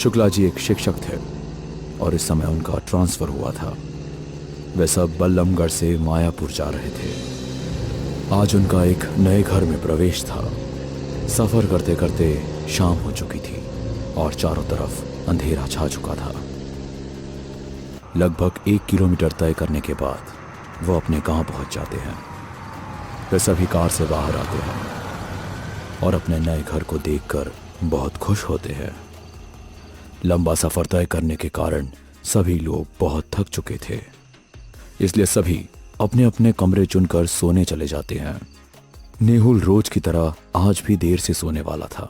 शुक्ला जी एक शिक्षक थे और इस समय उनका ट्रांसफर हुआ था। वे सब बल्लमगढ़ से मायापुर जा रहे थे। आज उनका एक नए घर में प्रवेश था। सफर करते करते शाम हो चुकी थी और चारों तरफ अंधेरा छा चुका था। लगभग 1 किलोमीटर तय करने के बाद वो अपने गांव पहुंच जाते हैं। वे सभी कार से बाहर आते हैं और अपने नए घर को देखकर बहुत खुश होते हैं। लंबा सफर तय करने के कारण सभी लोग बहुत थक चुके थे, इसलिए सभी अपने अपने कमरे चुनकर सोने चले जाते हैं। नेहुल रोज की तरह आज भी देर से सोने वाला था,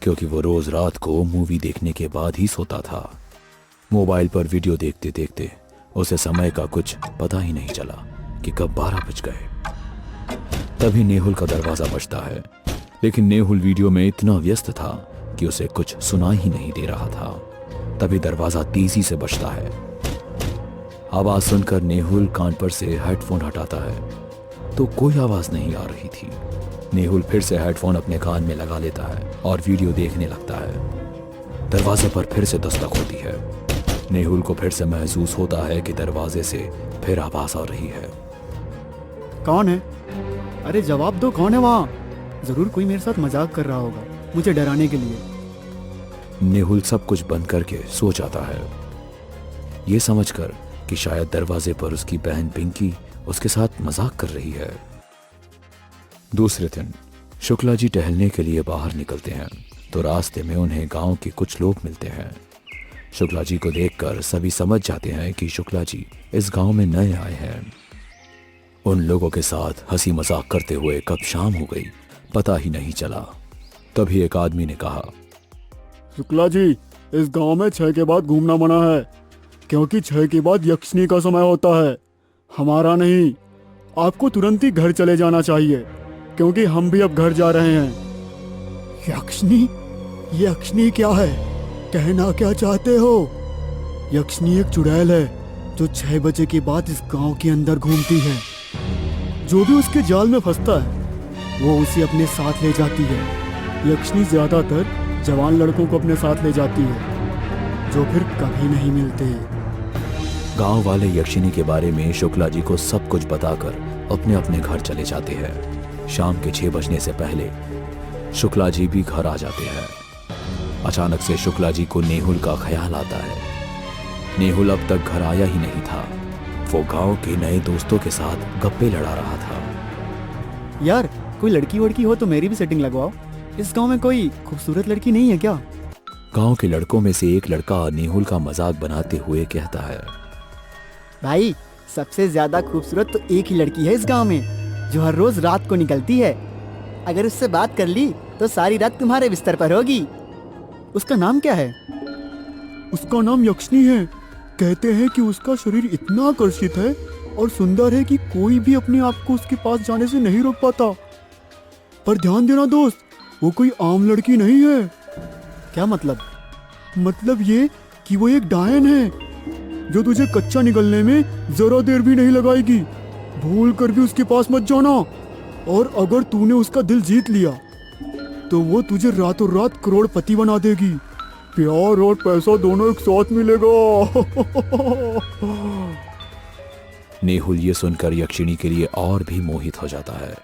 क्योंकि वो रोज रात को मूवी देखने के बाद ही सोता था। मोबाइल पर वीडियो देखते देखते उसे समय का कुछ पता ही नहीं चला कि कब 12 बज गए। तभी नेहुल का दरवाजा बजता है, लेकिन नेहुल वीडियो में इतना व्यस्त था कि उसे कुछ सुनाई ही नहीं दे रहा था। तभी दरवाजा तेजी से बजता है। आवाज सुनकर नेहुल कान पर से हेडफोन हटाता है तो कोई आवाज नहीं आ रही थी। नेहुल फिर से हेडफोन अपने कान में लगा लेता है और वीडियो देखने लगता है। दरवाजे पर फिर से दस्तक होती है। नेहुल को फिर से महसूस होता है कि दरवाजे से फिर आवाज आ रही है। कौन है? अरे जवाब दो, कौन है वहाँ? जरूर कोई मेरे साथ मजाक कर रहा होगा, मुझे डराने के लिए। नेहुल सब कुछ बंद करके सो जाता है, ये समझकर कि शायद दरवाजे पर उसकी बहन पिंकी उसके साथ मजाक कर रही है। दूसरे दिन शुक्ला जी टहलने के लिए बाहर निकलते हैं तो रास्ते में उन्हें गांव के कुछ लोग मिलते हैं। शुक्ला जी को देखकर सभी समझ जाते हैं कि शुक्ला जी इस गांव में नए आए हैं। उन लोगों के साथ हंसी मजाक करते हुए कब शाम हो गई पता ही नहीं चला। तभी एक आदमी ने कहा, शुक्ला जी, इस गांव में 6 के बाद घूमना मना है, क्योंकि 6 के बाद यक्षिणी का समय होता है, हमारा नहीं। आपको तुरंत ही घर चले जाना चाहिए, क्योंकि हम भी अब घर जा रहे हैं। यक्षिणी? यक्षिणी क्या है? कहना क्या चाहते हो? यक्षिणी एक चुड़ैल है जो 6 बजे के बाद इस गांव के अंदर घूमती है। जो भी उसके जाल में फंसता है वो उसे अपने साथ ले जाती है। यक्षिणी ज्यादातर जवान लड़कों को अपने साथ ले जाती है, जो फिर कभी नहीं मिलते। गांव वाले यक्षिणी के बारे में शुक्ला जी को सब कुछ बताकर अपने अपने घर चले जाते हैं। शाम के 6 बजने से पहले शुक्ला जी भी घर आ जाते हैं। अचानक से शुक्ला जी को नेहुल का ख्याल आता है। नेहुल अब तक घर आया ही नहीं था। वो गांव के नए दोस्तों के साथ गप्पे लड़ा रहा था। यार, कोई लड़की वड़की हो तो मेरी भी सेटिंग लगवाओ। इस गांव में कोई खूबसूरत लड़की नहीं है क्या? गांव के लड़कों में से एक लड़का नेहुल का मजाक बनाते हुए कहता है, भाई, सबसे ज्यादा खूबसूरत तो एक ही लड़की है इस गांव में, जो हर रोज रात को निकलती है। अगर उससे बात कर ली तो सारी रात तुम्हारे बिस्तर पर होगी। उसका नाम क्या है? उसका नाम यक्षिणी है। कहते हैं कि उसका शरीर इतना आकर्षित है और सुंदर है कि कोई भी अपने आप को उसके पास जाने से नहीं रोक पाता। पर ध्यान देना दोस्त, वो कोई आम लड़की नहीं है। क्या मतलब? मतलब ये कि वो एक डायन है जो तुझे कच्चा निकलने में जरा देर भी नहीं लगाएगी। भूल कर भी उसके पास मत जाना, और अगर तूने उसका दिल जीत लिया तो वो तुझे रातों रात करोड़पति बना देगी। प्यार और पैसा दोनों एक साथ मिलेगा। नेहुल ये सुनकर यक्षिणी के लिए और भी मोहित हो जाता है।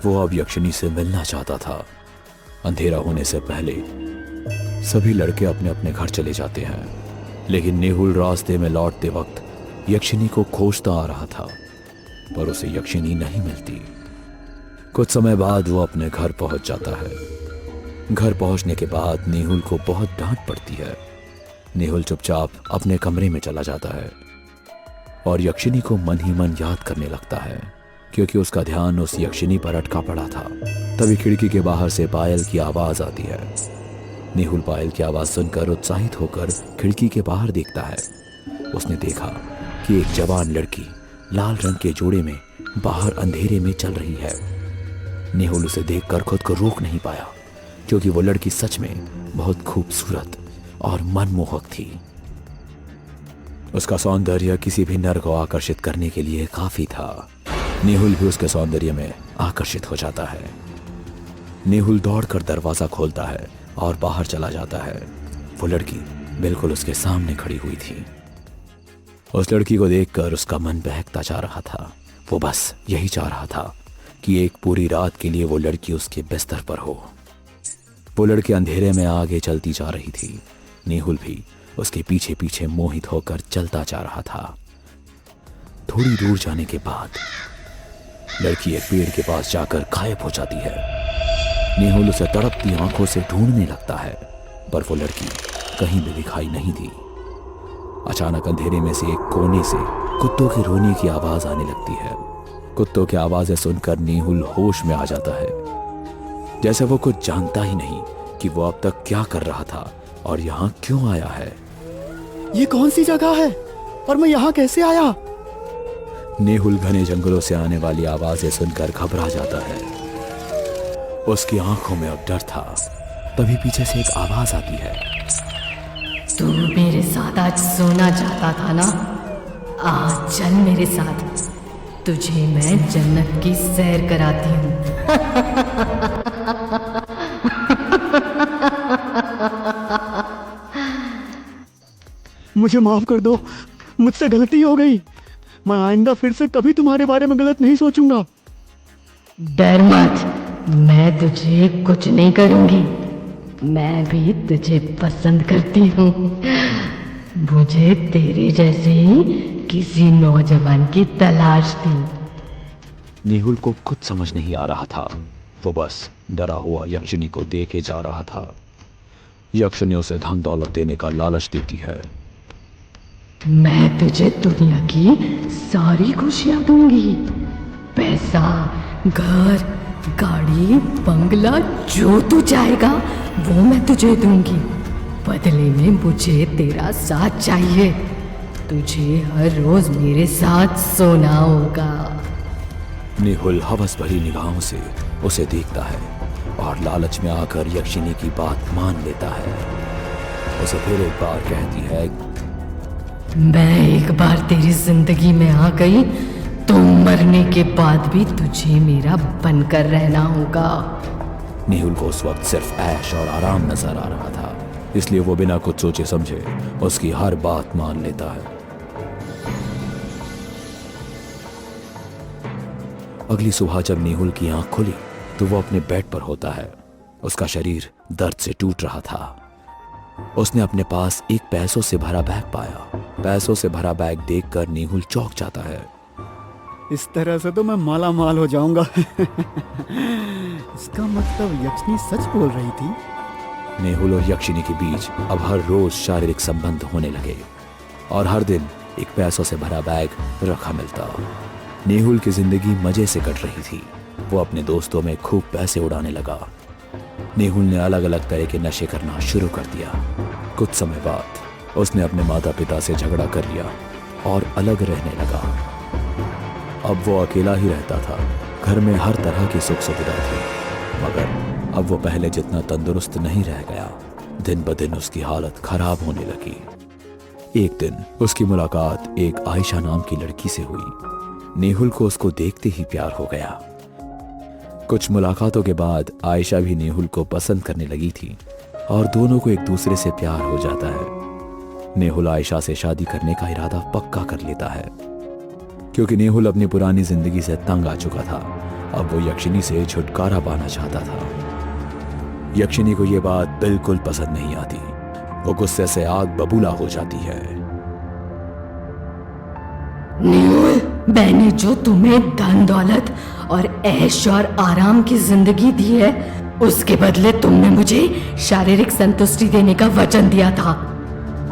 वो अब यक्षिणी से मिलना चाहता था। अंधेरा होने से पहले सभी लड़के अपने अपने घर चले जाते हैं, लेकिन नेहुल रास्ते में लौटते वक्त यक्षिणी को खोजता आ रहा था, पर उसे यक्षिणी नहीं मिलती। कुछ समय बाद वो अपने घर पहुंच जाता है। घर पहुंचने के बाद नेहुल को बहुत डांट पड़ती है। नेहुल चुपचाप अपने कमरे में चला जाता है और यक्षिणी को मन ही मन याद करने लगता है, क्योंकि उसका ध्यान उस यक्षिणी पर अटका पड़ा था। तभी खिड़की के बाहर से पायल की आवाज आती है। नेहुल पायल की आवाज सुनकर उत्साहित होकर खिड़की के बाहर देखता है। उसने देखा कि एक जवान लड़की लाल रंग के जोड़े में बाहर अंधेरे में चल रही है। नेहुल उसे देखकर खुद को रोक नहीं पाया, क्योंकि वो लड़की सच में बहुत खूबसूरत और मनमोहक थी। उसका सौंदर्य किसी भी नर को आकर्षित करने के लिए काफी था। नेहुल भी उसके सौंदर्य में आकर्षित हो जाता है। नेहुल दौड़कर दरवाजा खोलता है और बाहर चला जाता है। वो लड़की बिल्कुल उसके सामने खड़ी हुई थी। उस लड़की को देखकर उसका मन बहकता जा रहा था। वो बस यही चाह रहा था कि एक पूरी रात के लिए वो लड़की उसके बिस्तर पर हो। वो लड़की अंधेरे में आगे चलती जा रही थी। नेहुल भी उसके पीछे पीछे मोहित होकर चलता जा रहा था। थोड़ी दूर जाने के बाद लड़की एक पेड़ के पास जाकर गायब हो जाती है। नेहुल उसे तड़पती आंखों से ढूंढने लगता है, पर वो लड़की कहीं भी दिखाई नहीं दी। अचानक अंधेरे में से एक कोने से कुत्तों के रोने की आवाज आने लगती है। कुत्तों की आवाजें सुनकर नेहुल होश में आ जाता है, जैसे वो कुछ जानता ही नहीं कि वो अब तक क्या कर रहा था और यहाँ क्यों आया है। ये कौन सी जगह है और मैं यहाँ कैसे आया? नेहुल घने जंगलों से आने वाली आवाजें सुनकर घबरा जाता है। उसकी आंखों में अब डर था। तभी पीछे से एक आवाज आती है। तू मेरे साथ आज सोना चाहता था ना? आज चल मेरे साथ, तुझे मैं जन्नत की सैर कराती हूँ। मुझे माफ कर दो, मुझसे गलती हो गई। मैं आइंदा फिर से कभी तुम्हारे बारे में गलत नहीं सोचूंगा। डर मत, मैं तुझे कुछ नहीं करूंगी। मैं भी तुझे पसंद करती हूँ। मुझे तेरे जैसे ही किसी नौजवान की तलाश थी। नेहुल को खुद समझ नहीं आ रहा था। वो बस डरा हुआ यक्षिनी को देखे जा रहा था। यक्षिनी उसे धन दौलत देने का लालच देती है। मैं तुझे दुनिया की सारी खुशियां दूंगी। पैसा, घर, गाड़ी, बंगला, जो तू चाहेगा वो मैं तुझे दूंगी। बदले में मुझे तेरा साथ चाहिए। तुझे हर रोज मेरे साथ सोना होगा। नेहुल हवस भरी निगाहों से उसे देखता है और लालच में आकर यक्षिनी की बात मान लेता है। उसे फिर एक बार कहती है, मैं एक बार तेरी जिंदगी में आ गई तो मरने के बाद भी तुझे मेरा बनकर रहना होगा। नेहुल को उस वक्त सिर्फ ऐश और आराम नजर आ रहा था, इसलिए वो बिना कुछ सोचे समझे उसकी हर बात मान लेता है। अगली सुबह जब नेहुल की आंख खुली तो वो अपने बेड पर होता है। उसका शरीर दर्द से टूट रहा था। उसने अपने पास एक पैसों से भरा बैग पाया। पैसों से भरा बैग देखकर नेहुल चौंक जाता है। इस तरह से तो मैं माला माल हो जाऊंगा। इसका मतलब यक्षिनी सच बोल रही थी। नेहुल और यक्षिनी के बीच अब हर रोज शारीरिक संबंध होने लगे और हर दिन एक पैसों से भरा बैग रखा मिलता। नेहुल की जिंदगी मजे से कट रही थी। वो अपने दोस्तों में खूब पैसे उड़ाने लगा। नेहुल ने अलग अलग तरह के नशे करना शुरू कर दिया। कुछ समय बाद उसने अपने माता पिता से झगड़ा कर लिया और अलग रहने लगा। अब वो अकेला ही रहता था। घर में हर तरह की सुख सुविधा थी, मगर अब वो पहले जितना तंदुरुस्त नहीं रह गया। दिन ब दिन उसकी हालत खराब होने लगी। एक दिन उसकी मुलाकात एक आयशा नाम की लड़की से हुई। नेहुल को उसको देखते ही प्यार हो गया। कुछ मुलाकातों के बाद आयशा भी नेहुल को पसंद करने लगी थी और दोनों को एक दूसरे से प्यार हो जाता है। नेहुल आयशा से शादी करने का इरादा पक्का कर लेता है, क्योंकि नेहुल अपनी पुरानी जिंदगी से तंग आ चुका था। अब वो यक्षिनी से छुटकारा पाना चाहता था। यक्षिनी को यह बात बिल्कुल पसंद नहीं आती। वो गुस्से से आग बबूला हो जाती है। नेहुल, मैंने जो तुम्हें धन दौलत और ऐश और आराम की जिंदगी दी है, उसके बदले तुमने मुझे शारीरिक संतुष्टि देने का वचन दिया था।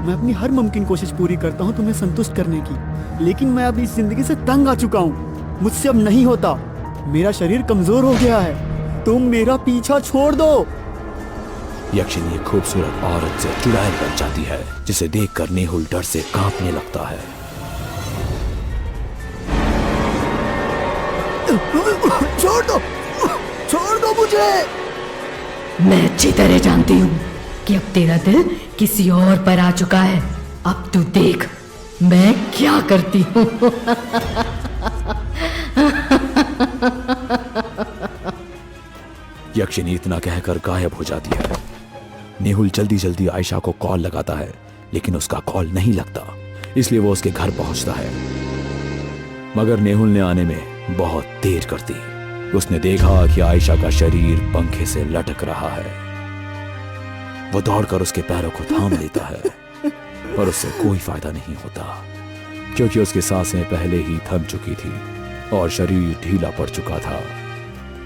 मैं अपनी हर मुमकिन कोशिश पूरी करता हूँ तुम्हें संतुष्ट करने की, लेकिन मैं अब इस जिंदगी से तंग आ चुका हूँ। मुझसे अब नहीं होता। मेरा शरीर कमजोर हो गया है। तुम मेरा पीछा छोड़ दो। यक्षिनी एक खूबसूरत औरत से चुड़ैल बन जाती है, जिसे देखकर नेहुल डर से कांपने लगता है। छोड़ दो मुझे। मैं अच्छी तरह जानती हूँ कि अब तेरा दिल किसी और पर आ चुका है। अब तू देख मैं क्या करती हूँ। यक्षिनी इतना कहकर गायब हो जाती है। नेहुल जल्दी जल्दी आयशा को कॉल लगाता है, लेकिन उसका कॉल नहीं लगता, इसलिए वो उसके घर पहुंचता है। मगर नेहुल ने आने में बहुत देर कर दी। उसने देखा कि आयशा का शरीर पंखे से लटक रहा है। वो दौड़कर उसके पैरों को थाम लेता है, पर उससे कोई फायदा नहीं होता, क्योंकि उसकी सांसें पहले ही थम चुकी थी और शरीर ढीला पड़ चुका था।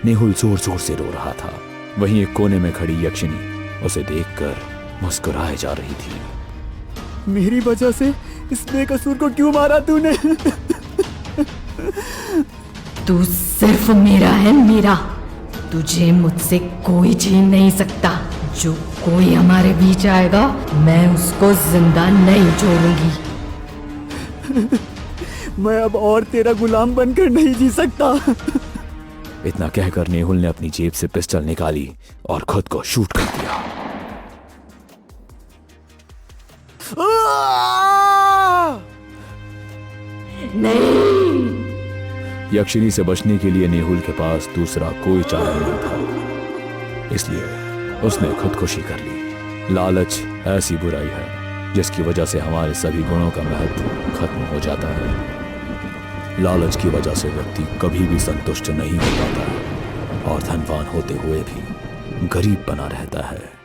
नेहुल जोर जोर से रो रहा था। वहीं एक कोने में खड़ी यक्षिनी उसे देखकर मुस्कुराए जा रही थी। मेरी वजह से इस बेकसूर को क्यों मारा तूने? तू सिर्फ मेरा है, मेरा। तुझे मुझसे कोई छीन नहीं सकता। जो कोई हमारे बीच आएगा, मैं उसको जिंदा नहीं छोड़ूंगी। मैं अब और तेरा गुलाम बनकर नहीं जी सकता। इतना कहकर नेहुल ने अपनी जेब से पिस्टल निकाली और खुद को शूट कर दिया। नहीं। यक्षिनी से बचने के लिए नेहुल के पास दूसरा कोई चारा नहीं था, इसलिए उसने खुदकुशी कर ली। लालच ऐसी बुराई है जिसकी वजह से हमारे सभी गुणों का महत्व खत्म हो जाता है। लालच की वजह से व्यक्ति कभी भी संतुष्ट नहीं हो पाता और धनवान होते हुए भी गरीब बना रहता है।